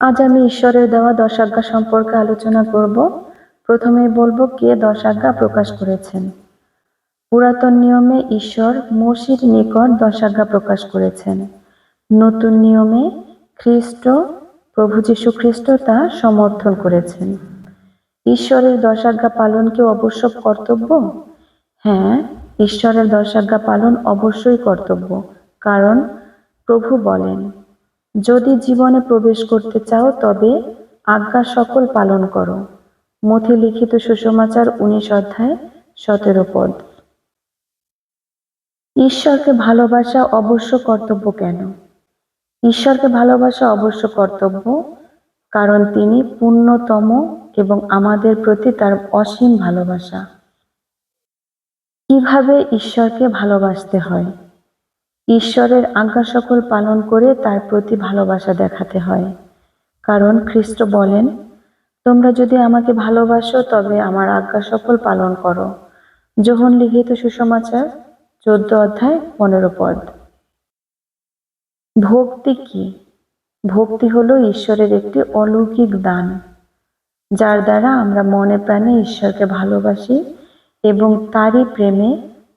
আজ আমি ঈশ্বরের দেওয়া 10 আজ্ঞা সম্পর্কে আলোচনা করব। প্রথমেই বলবো কে 10 আজ্ঞা প্রকাশ করেছেন। পুরাতন নিয়মে ঈশ্বর মোশির নিকট 10 আজ্ঞা প্রকাশ করেছেন। নতুন নিয়মে প্রভু যীশু খ্রিস্ট তা সমর্থন করেছেন। ঈশ্বরের 10 আজ্ঞা পালন কি অবশ্য কর্তব্য? হ্যাঁ, ঈশ্বরের 10 আজ্ঞা পালন অবশ্যই কর্তব্য। কারণ প্রভু বলেন, যদি জীবনে প্রবেশ করতে চাও তবে আজ্ঞা সকল পালন করো। মথি লিখিত সুসমাচার 19 অধ্যায় 17 পদ। ঈশ্বরকে ভালোবাসা অবশ্য কর্তব্য কেন? ঈশ্বরকে ভালোবাসা অবশ্য কর্তব্য কারণ তিনি পূর্ণতম এবং আমাদের প্রতি তার অসীম ভালোবাসা। কিভাবে ঈশ্বরকে ভালোবাসতে হয়? ঈশ্বরের আজ্ঞা সকল পালন করে তার প্রতি ভালোবাসা দেখাতে হয়। কারণ খ্রিস্ট বলেন, তোমরা যদি আমাকে ভালোবাসো তবে আমার আজ্ঞা সকল পালন করো। যোহন লিখিত সুসমাচার 14 অধ্যায় 15 পদ। ভক্তি কি? ভক্তি হলো ঈশ্বরের একটি অলৌকিক দান, যার দ্বারা আমরা মনে প্রাণে ঈশ্বরকে ভালোবাসি এবং তারই প্রেমে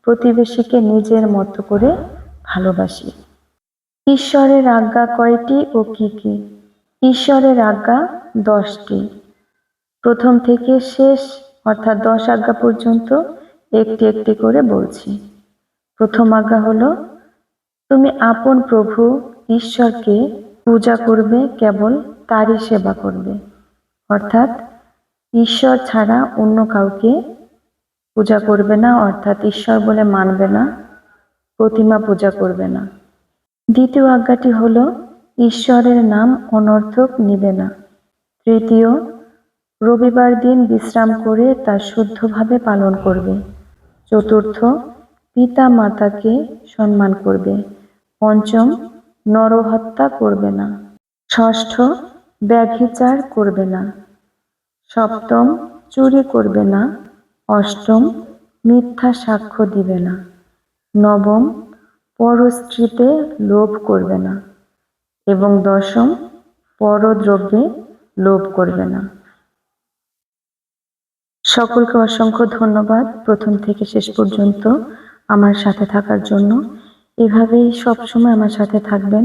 প্রতিবেশীকে নিজের মতো করে ভালোবাসি। ঈশ্বরের আজ্ঞা কয়টি ও কি কি? ঈশ্বরের আজ্ঞা 10টি। প্রথম থেকে শেষ অর্থাৎ 10 আজ্ঞা পর্যন্ত একটি একটি করে বলছি। প্রথম আজ্ঞা হলো, তুমি আপন প্রভু ঈশ্বরকে পূজা করবে, কেবল তারই সেবা করবে। অর্থাৎ ঈশ্বর ছাড়া অন্য কাউকে পূজা করবে না, অর্থাৎ ঈশ্বর বলে মানবে না, প্রতিমা পূজা করবে না। দ্বিতীয় আজ্ঞাটি হলো, ঈশ্বরের নাম অনর্থক নিবে না। তৃতীয়, রবিবার দিন বিশ্রাম করে তা শুদ্ধভাবে পালন করবে। চতুর্থ, পিতা মাতাকে সম্মান করবে। পঞ্চম, নরহত্যা করবে না। ষষ্ঠ, ব্যভিচার করবে না। সপ্তম, চুরি করবে না। অষ্টম, মিথ্যা সাক্ষ্য দিবে না। নবম, পরস্ত্রীতে লোভ করবে না। এবং দশম, পরদ্রব্যে লোভ করবে না। সকলকে অসংখ্য ধন্যবাদ প্রথম থেকে শেষ পর্যন্ত আমার সাথে থাকার জন্য। এভাবেই সবসময় আমার সাথে থাকবেন,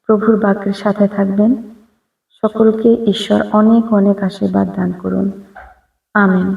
প্রভুর বাক্যের সাথে থাকবেন। সকলকে ঈশ্বর অনেক অনেক আশীর্বাদ দান করুন। আমেন।